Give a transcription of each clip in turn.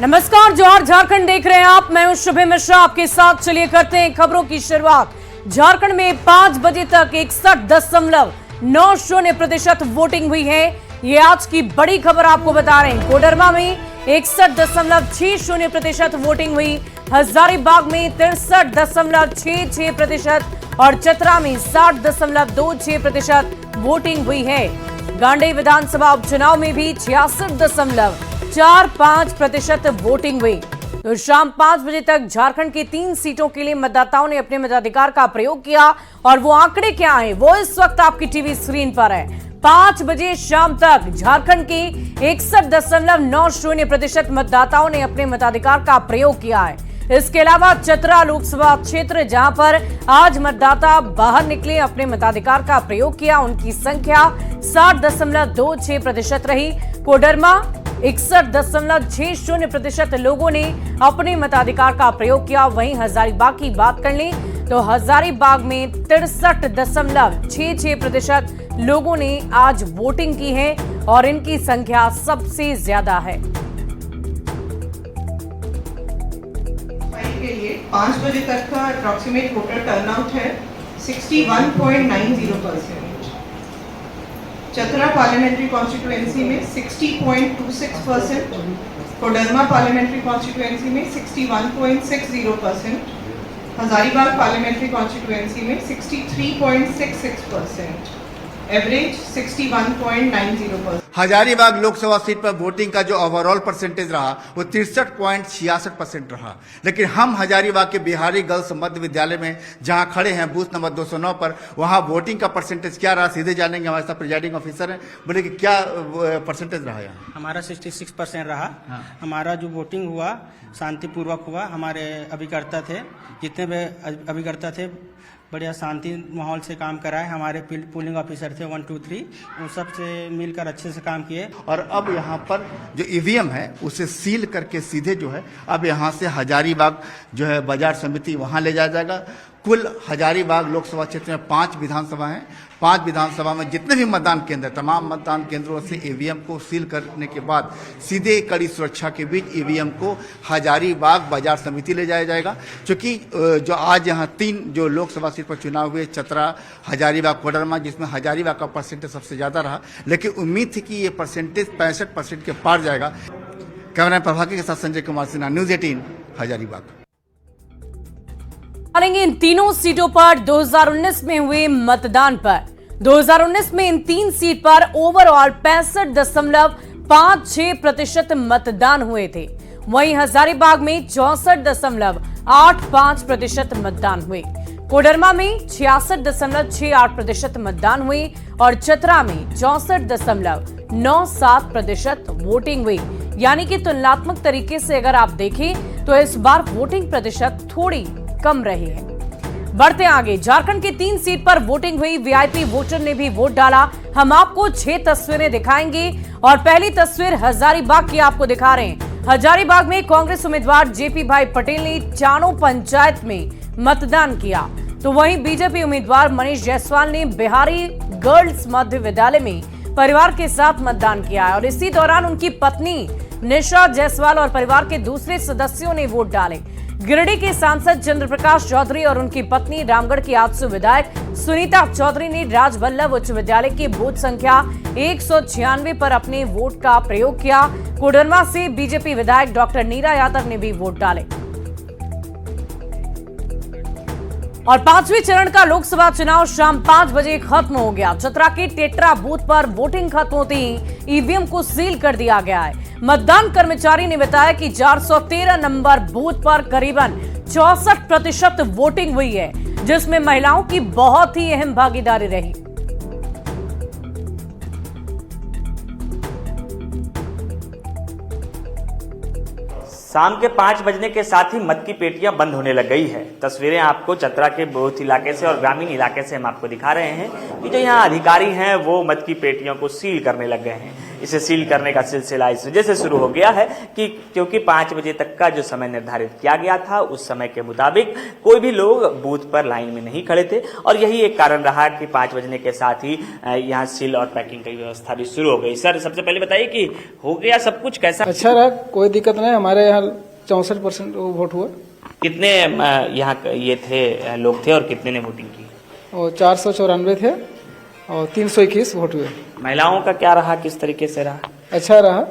नमस्कार, जौहर झारखंड देख रहे हैं आप। मैं हूं शुभे मिश्रा आपके साथ। चलिए करते हैं खबरों की शुरुआत। झारखंड में 5 बजे तक 61.90% वोटिंग हुई है। ये आज की बड़ी खबर आपको बता रहे हैं। कोडरमा में 61.60% वोटिंग हुई, हजारीबाग में 63.66% और चतरा में 60.26% वोटिंग हुई है। गांडेय विधानसभा उपचुनाव में भी 66.45% वोटिंग हुई। तो शाम 5 बजे तक झारखंड की 3 सीटों के लिए मतदाताओं ने अपने मताधिकार का प्रयोग किया और वो आंकड़े क्या हैं वो इस वक्त आपकी टीवी स्क्रीन पर है। 5 बजे शाम तक झारखंड के 61.90% मतदाताओं ने अपने मताधिकार का प्रयोग किया है। इसके अलावा चतरा लोकसभा क्षेत्र, जहां पर आज मतदाता बाहर निकले, अपने मताधिकार का प्रयोग किया, उनकी संख्या 60.26% रही। कोडरमा 61.60% लोगों ने अपने मताधिकार का प्रयोग किया। वहीं हजारीबाग की बात कर लें तो हजारीबाग में 63.66% लोगों ने आज वोटिंग की है और इनकी संख्या सबसे ज्यादा है। के लिए 5 बजे तक का अप्रॉक्सीमेट वोटर टर्नआउट है 61.90%। चतरा पार्लियामेंट्री कॉन्स्टिट्यूएंसी में 60.26%, कोडरमा पार्लियामेंट्री कॉन्स्टिट्यूएंसी में 61.60%, हजारीबाग पार्लियामेंट्री कॉन्स्टिट्यूएंसी में 63.66%, एवरेज 61.90%। हजारीबाग लोकसभा सीट पर वोटिंग का जो ओवरऑल परसेंटेज रहा वो 63.66% रहा। लेकिन हम हजारीबाग के बिहारी गर्ल्स मध्य विद्यालय में जहां खड़े हैं बूथ नंबर 209 पर, वहां वोटिंग का परसेंटेज क्या रहा सीधे जानेंगे। हमारे साथ प्रिजाइडिंग ऑफिसर हैं, बोले कि क्या परसेंटेज रहा यहाँ? हमारा 66% रहा। हमारा जो वोटिंग हुआ शांतिपूर्वक हुआ। हमारे अभिकर्ता थे, जितने भी अभिकर्ता थे बढ़िया शांति माहौल से काम कराए। हमारे पोलिंग ऑफिसर थे 1, 2, 3, उन सब से मिलकर अच्छे से काम किए। और अब यहाँ पर जो ईवीएम है उसे सील करके सीधे जो है अब यहाँ से हजारीबाग जो है बाजार समिति वहाँ ले जाया जाएगा। कुल हजारीबाग लोकसभा क्षेत्र में 5 विधानसभा हैं। 5 विधानसभा में जितने भी मतदान केंद्र, तमाम मतदान केंद्रों से ईवीएम को सील करने के बाद सीधे कड़ी सुरक्षा के बीच ईवीएम को हजारीबाग बाजार समिति ले जाया जाएगा। क्योंकि जो आज यहाँ 3 जो लोकसभा सीट पर चुनाव हुए, चतरा, हजारीबाग, कोडरमा, जिसमें हजारीबाग का परसेंटेज सबसे ज्यादा रहा, लेकिन उम्मीद थी कि ये परसेंटेज 65% के पार जाएगा। कैमरा प्रभाकर के साथ संजय कुमार सिन्हा, न्यूज 18 हजारीबाग। इन तीनों सीटों पर 2019 में हुए मतदान पर 2019 में इन 3 सीट पर ओवरऑल 65.56% मतदान हुए थे। वहीं हजारीबाग में 64.85% मतदान हुए, कोडरमा में 66.68% मतदान हुए और चतरा में 64.97% वोटिंग हुई। यानी कि तुलनात्मक तरीके से अगर आप देखें तो इस बार वोटिंग प्रतिशत थोड़ी कम रही है। बढ़ते आगे, झारखंड की 3 सीट पर वोटिंग हुई। वीआईपी वोटर ने भी वोट डाला। हम आपको 6 तस्वीरें दिखाएंगे और पहली तस्वीर हजारीबाग की आपको दिखा रहे हैं। हजारीबाग में कांग्रेस उम्मीदवार जेपी भाई पटेल ने चाणो पंचायत में मतदान किया, तो वहीं बीजेपी उम्मीदवार मनीष जायसवाल ने बिहारी गर्ल्स मध्य विद्यालय में परिवार के साथ मतदान किया और इसी दौरान उनकी पत्नी निशा जायसवाल और परिवार के दूसरे सदस्यों ने वोट डाले। गिरिडीह के सांसद चंद्रप्रकाश चौधरी और उनकी पत्नी, रामगढ़ की आजसू विधायक सुनीता चौधरी ने राजवल्लभ उच्च विद्यालय की बूथ संख्या 196 पर अपने वोट का प्रयोग किया। कोडरमा से बीजेपी विधायक डॉक्टर नीरा यादव ने भी वोट डाले। और 5वें चरण का लोकसभा चुनाव शाम 5 बजे खत्म हो गया। चतरा के टेट्रा बूथ पर वोटिंग खत्म होते ही ईवीएम को सील कर दिया गया है। मतदान कर्मचारी ने बताया कि 413 नंबर बूथ पर करीबन 64% वोटिंग हुई है, जिसमें महिलाओं की बहुत ही अहम भागीदारी रही। शाम के 5 बजने के साथ ही मत की पेटियां बंद होने लग गई है। तस्वीरें आपको चतरा के बूथ इलाके से और ग्रामीण इलाके से हम आपको दिखा रहे हैं कि जो यहाँ अधिकारी हैं वो मत की पेटियों को सील करने लग गए हैं। इसे सील करने का सिलसिला इस वजह से शुरू हो गया है कि क्योंकि 5 बजे तक का जो समय निर्धारित किया गया था उस समय के मुताबिक कोई भी लोग बूथ पर लाइन में नहीं खड़े थे और यही एक कारण रहा कि 5 बजने के साथ ही यहाँ सील और पैकिंग की व्यवस्था भी शुरू हो गई। सर, सबसे पहले बताइए कि हो गया सब कुछ कैसा? अच्छा रहा, कोई दिक्कत नहीं। हमारे यहाँ 64% वोट हुआ। कितने यहाँ ये थे लोग थे और कितने ने वोटिंग की? और 494 थे और 321 वोट हुए। महिलाओं का क्या रहा, किस तरीके से रहा? अच्छा रहा,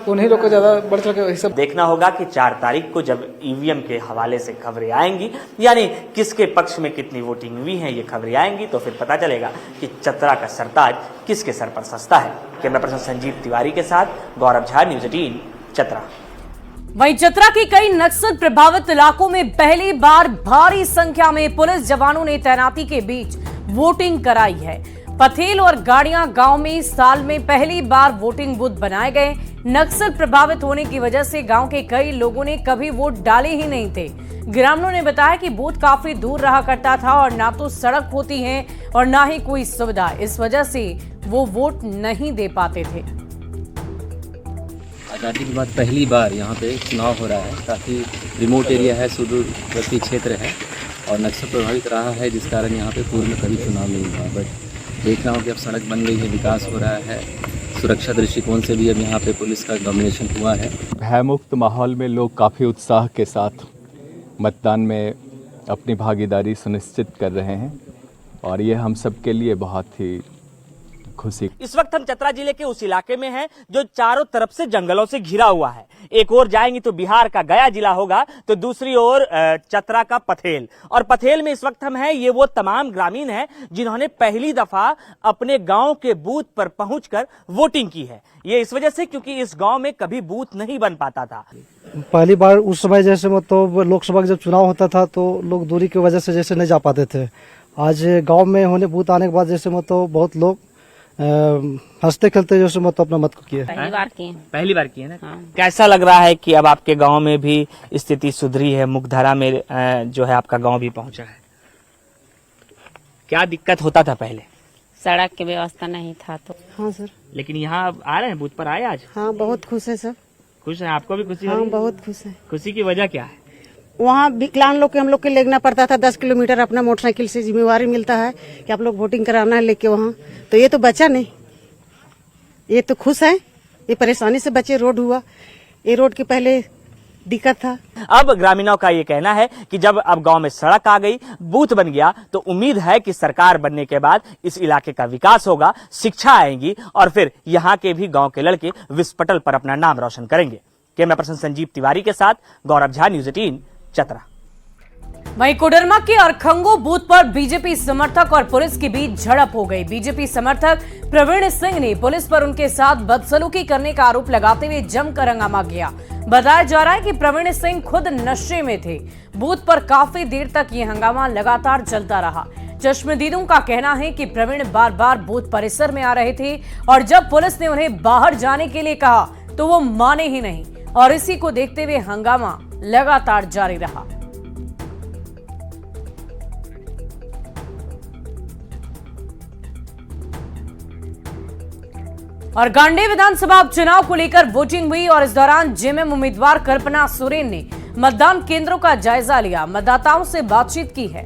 उन्हीं लोग को ज्यादा बढ़ चढ़ के सब देखना होगा कि 4 तारीख को जब ईवीएम के हवाले से खबरें आएंगी, यानी किसके पक्ष में कितनी वोटिंग हुई है, ये खबरें आएंगी तो फिर पता चलेगा कि चतरा का सरताज किसके सर पर सस्ता है। कैमरा पर्सन संजीव तिवारी के साथ गौरव झा, न्यूज 18 चतरा। वहीं चतरा के कई नक्सल प्रभावित इलाकों में पहली बार भारी संख्या में पुलिस जवानों ने तैनाती के बीच वोटिंग कराई है। पथेल और गाड़ियां गांव में साल में पहली बार वोटिंग बूथ बनाए गए। नक्सल प्रभावित होने की वजह से गांव के कई लोगों ने कभी वोट डाले ही नहीं थे। ग्रामीणों ने बताया कि बूथ काफी दूर रहा करता था और ना तो सड़क होती है और ना ही कोई सुविधा, इस वजह से वो वोट नहीं दे पाते थे। आज़ादी के बाद पहली बार यहाँ पे चुनाव हो रहा है। काफ़ी रिमोट एरिया है, सुदूरवर्ती क्षेत्र है और नक्सल प्रभावित रहा है, जिस कारण यहाँ पे पूर्व में कभी चुनाव नहीं हुआ। बट देख रहा हूँ कि अब सड़क बन गई है, विकास हो रहा है, सुरक्षा दृष्टिकोण से भी अब यहाँ पे पुलिस का डोमिनेशन हुआ है। भयमुक्त माहौल में लोग काफ़ी उत्साह के साथ मतदान में अपनी भागीदारी सुनिश्चित कर रहे हैं और ये हम सब के लिए बहुत ही खुशी। इस वक्त हम चतरा जिले के उस इलाके में हैं जो चारों तरफ से जंगलों से घिरा हुआ है। एक ओर जाएंगे तो बिहार का गया जिला होगा, तो दूसरी ओर चतरा का पथेल। और पथेल में इस वक्त हम हैं, ये वो तमाम ग्रामीण हैं जिन्होंने पहली दफा अपने गांव के बूथ पर पहुंचकर वोटिंग की है। ये इस वजह से क्योंकि इस गांव में कभी बूथ नहीं बन पाता था। पहली बार उस समय जैसे मतलब लोकसभा का जब चुनाव होता था तो लोग दूरी की वजह से जैसे नहीं जा पाते थे। आज गांव में होने बूथ आने के बाद जैसे मतलब बहुत लोग हंसते खेलते जैसे मतलब अपना मत को किए। पहली बार किए ना। हाँ। कैसा लग रहा है कि अब आपके गांव में भी स्थिति सुधरी है, मुख्यधारा में जो है आपका गांव भी पहुंचा है? क्या दिक्कत होता था पहले? सड़क की व्यवस्था नहीं था तो। हाँ सर। लेकिन यहाँ आ रहे हैं, बूथ पर आए आज? हाँ, बहुत खुश है सर। खुश है? आपको भी खुशी? हाँ, बहुत खुश है। खुशी की वजह क्या है? वहाँ विकलांग लोग के हम लोग के लेना पड़ता था 10 किलोमीटर अपना मोटरसाइकिल से। जिम्मेवारी मिलता है कि आप लोग वोटिंग कराना है लेके वहाँ, तो ये तो बचा नहीं, ये तो खुश है। ये परेशानी से बचे, रोड हुआ, ये रोड के पहले दिक्कत था। अब ग्रामीणों का ये कहना है कि जब अब गांव में सड़क आ गई, बूथ बन गया, तो उम्मीद है कि सरकार बनने के बाद इस इलाके का विकास होगा, शिक्षा आएगी और फिर यहाँ के भी गांव के लड़के विश्व पटल पर अपना नाम रोशन करेंगे। कैमरा पर्सन संजीव तिवारी के साथ गौरव झा, न्यूज 18 चतरा। वहीं कोडरमा के अरखंगो बूथ पर बीजेपी समर्थक और पुलिस के बीच झड़प हो गई। बीजेपी समर्थक प्रवीण सिंह ने पुलिस पर उनके साथ बदसलूकी करने का आरोप लगाते हुए जमकर हंगामा किया। बताया जा रहा है कि प्रवीण सिंह खुद नशे में थे। बूथ पर काफी देर तक ये हंगामा लगातार चलता रहा। चश्मदीदों का कहना है कि प्रवीण बार बार बूथ परिसर में आ रहे थे और जब पुलिस ने उन्हें बाहर जाने के लिए कहा तो वो माने ही नहीं और इसी को देखते हुए हंगामा लगातार जारी रहा। और गांडे विधानसभा उपचुनाव को लेकर वोटिंग हुई और इस दौरान जेएमएम उम्मीदवार कल्पना सोरेन ने मतदान केंद्रों का जायजा लिया, मतदाताओं से बातचीत की है।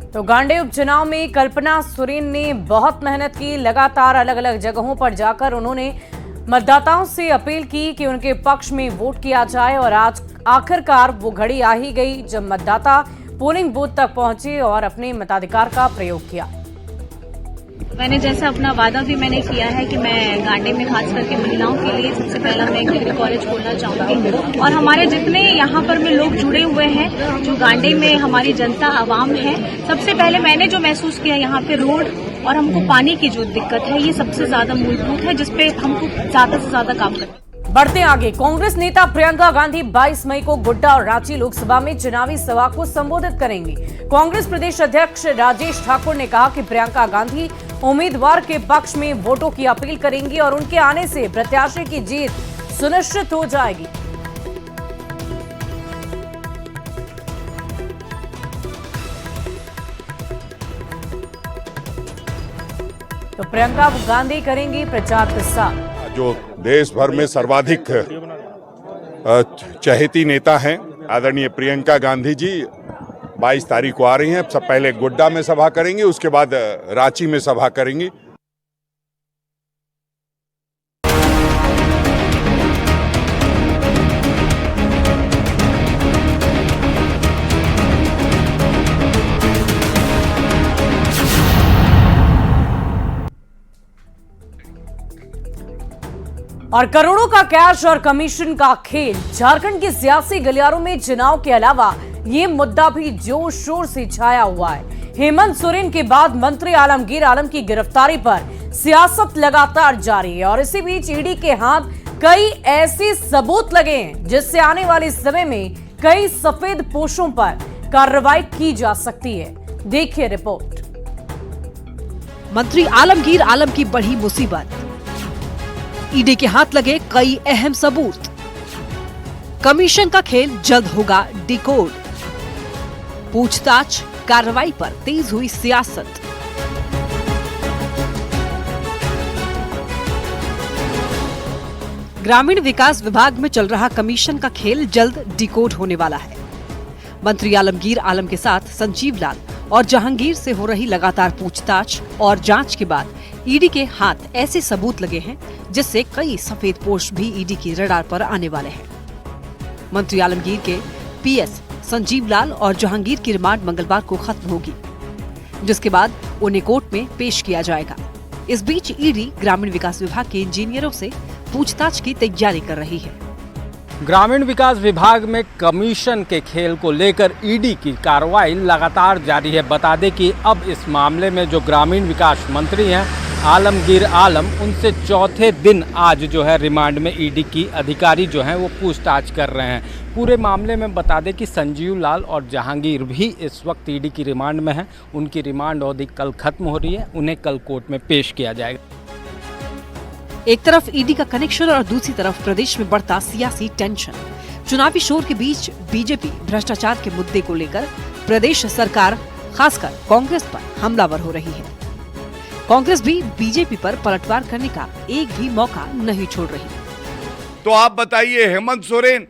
तो गांडे उपचुनाव में कल्पना सोरेन ने बहुत मेहनत की। लगातार अलग अलग जगहों पर जाकर उन्होंने मतदाताओं से अपील की कि उनके पक्ष में वोट किया जाए और आज आखिरकार वो घड़ी आ ही गई जब मतदाता पोलिंग बूथ तक पहुंचे और अपने मताधिकार का प्रयोग किया। मैंने जैसा अपना वादा भी मैंने किया है कि मैं गांडे में खास करके महिलाओं के लिए सबसे पहला मैं एक डिग्री कॉलेज खोलना चाहूंगी और हमारे जितने यहाँ पर में लोग जुड़े हुए हैं, जो गांडे में हमारी जनता आवाम है, सबसे पहले मैंने जो महसूस किया यहाँ पे रोड और हमको पानी की जो दिक्कत है, ये सबसे ज्यादा मूलभूत है जिसपे हमको ज्यादा से ज्यादा काम करना है। बढ़ते आगे, कांग्रेस नेता प्रियंका गांधी 22 मई को गोड्डा और रांची लोकसभा में चुनावी सभा को संबोधित करेंगी। कांग्रेस प्रदेश अध्यक्ष राजेश ठाकुर ने कहा कि प्रियंका गांधी उम्मीदवार के पक्ष में वोटों की अपील करेंगी और उनके आने से प्रत्याशी की जीत सुनिश्चित हो जाएगी। प्रियंका गांधी करेंगी प्रचार प्रसार। जो देश भर में सर्वाधिक चहेती नेता हैं आदरणीय प्रियंका गांधी जी 22 तारीख को आ रही हैं। सब पहले गोड्डा में सभा करेंगी, उसके बाद रांची में सभा करेंगी। और करोड़ों का कैश और कमीशन का खेल। झारखंड के सियासी गलियारों में चुनाव के अलावा ये मुद्दा भी जोर शोर से छाया हुआ है। हेमंत सोरेन के बाद मंत्री आलमगीर आलम की गिरफ्तारी पर सियासत लगातार जारी है और इसी बीच ईडी के हाथ कई ऐसे सबूत लगे हैं जिससे आने वाले समय में कई सफेद पोशों पर कार्रवाई की जा सकती है। देखिए रिपोर्ट। मंत्री आलमगीर आलम की बढ़ी मुसीबत, ईडी के हाथ लगे कई अहम सबूत, कमीशन का खेल जल्द होगा डिकोड, पूछताछ कार्रवाई पर तेज हुई सियासत। ग्रामीण विकास विभाग में चल रहा कमीशन का खेल जल्द डिकोड होने वाला है। मंत्री आलमगीर आलम के साथ संजीव लाल और जहांगीर से हो रही लगातार पूछताछ और जांच के बाद ईडी के हाथ ऐसे सबूत लगे हैं जिससे कई सफेद पोश भी ईडी की रडार पर आने वाले हैं। मंत्री आलमगीर के पीएस संजीव लाल और जहांगीर की रिमांड मंगलवार को खत्म होगी, जिसके बाद उन्हें कोर्ट में पेश किया जाएगा। इस बीच ईडी ग्रामीण विकास विभाग के इंजीनियरों से पूछताछ की तैयारी कर रही है। ग्रामीण विकास विभाग में कमीशन के खेल को लेकर ईडी की कार्रवाई लगातार जारी है। बता दें कि अब इस मामले में जो ग्रामीण विकास मंत्री हैं आलमगीर आलम, उनसे चौथे दिन आज जो है रिमांड में ईडी की अधिकारी जो हैं वो पूछताछ कर रहे हैं। पूरे मामले में बता दें कि संजीव लाल और जहांगीर भी इस वक्त ईडी की रिमांड में हैं। उनकी रिमांड अवधि कल खत्म हो रही है, उन्हें कल कोर्ट में पेश किया जाएगा। एक तरफ ईडी का कनेक्शन और दूसरी तरफ प्रदेश में बढ़ता सियासी टेंशन। चुनावी शोर के बीच बीजेपी भ्रष्टाचार के मुद्दे को लेकर प्रदेश सरकार खासकर कांग्रेस पर हमलावर हो रही है। कांग्रेस भी बीजेपी पर पलटवार करने का एक भी मौका नहीं छोड़ रही। तो आप बताइए, हेमंत सोरेन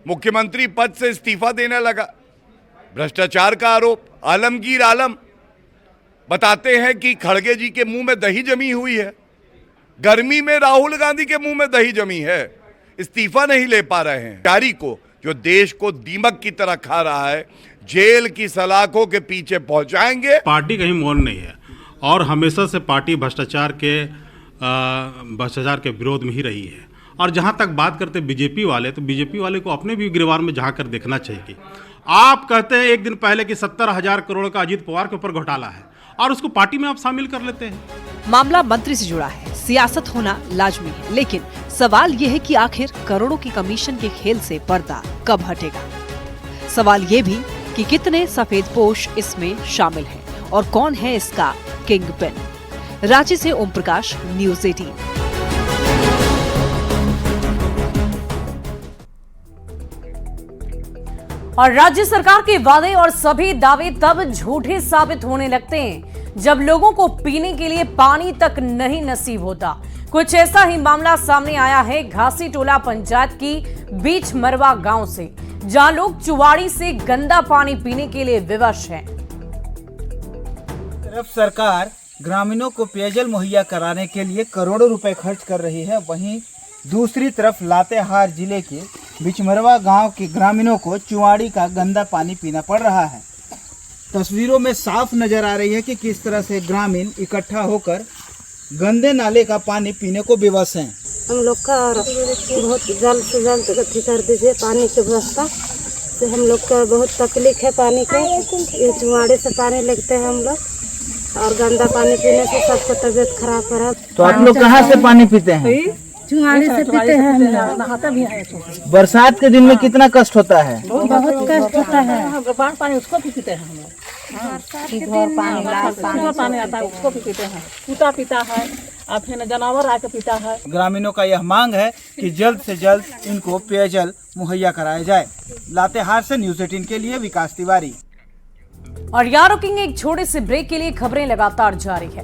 मुख्यमंत्री पद से इस्तीफा देने लगा, भ्रष्टाचार का आरोप। आलमगीर आलम बताते हैं कि खड़गे जी के मुंह में दही जमी हुई है, गर्मी में राहुल गांधी के मुंह में दही जमी है, इस्तीफा नहीं ले पा रहे हैं। जारी को जो देश को दीमक की तरह खा रहा है, जेल की सलाखों के पीछे पहुंचाएंगे। पार्टी कहीं मौन नहीं है और हमेशा से पार्टी भ्रष्टाचार के विरोध में ही रही है। और जहां तक बात करते बीजेपी वाले, तो बीजेपी वाले को अपने भी गिरवार में झांक कर देखना चाहिए। आप कहते हैं एक दिन पहले कि 70,000 करोड़ का अजीत पवार के ऊपर घोटाला है और उसको पार्टी में आप शामिल कर लेते हैं। मामला मंत्री से जुड़ा है, सियासत होना लाजमी है, लेकिन सवाल यह है कि आखिर करोड़ों की कमीशन के खेल से पर्दा कब हटेगा। सवाल ये भी कि कितने सफेद पोश इसमें शामिल हैं और कौन है इसका किंग पिन। रांची से ओम प्रकाश, न्यूज़ 18। और राज्य सरकार के वादे और सभी दावे तब झूठे साबित होने लगते हैं जब लोगों को पीने के लिए पानी तक नहीं नसीब होता। कुछ ऐसा ही मामला सामने आया है घासी टोला पंचायत की बीच मरवा गांव से, जहां लोग चुवाड़ी से गंदा पानी पीने के लिए विवश हैं। तरफ सरकार ग्रामीणों को पेयजल मुहैया कराने के लिए करोड़ों रुपए खर्च कर रही है, वहीं दूसरी तरफ लातेहार जिले के बिचमरवा गांव के ग्रामीणों को चुवाड़ी का गंदा पानी पीना पड़ रहा है। तस्वीरों में साफ नजर आ रही है कि किस तरह से ग्रामीण इकट्ठा होकर गंदे नाले का पानी पीने को विवश हैं। हम लोग का बहुत जल्द से जल्द इकट्ठी कर दीजिए पानी की व्यवस्था से, हम लोग का बहुत तकलीफ है पानी को। ये चुवाड़े से पानी लेते हैं हम लोग और गंदा पानी पीने से सबका तबीयत खराब हो रहा है। तो आप लोग कहाँ से पानी पीते हैं? चुवाड़े से पीते हैं हम लोग, नहाता भी है। बरसात के दिन में कितना कष्ट होता है? बहुत कष्ट होता है। बाढ़ पानी उसको भी पीते हैं हम लोग, पानी आता है उसको भी पीते हैं, कुत्ता पीता है और फिर जानवर आके पीता है। ग्रामीणों का यह मांग है कि जल्द से जल्द इनको पेयजल मुहैया कराया जाए। लातेहार से न्यूज़ 18 के लिए विकास तिवारी। और यहाँ रुकेंगे एक छोटे से ब्रेक के लिए। खबरें लगातार जारी है।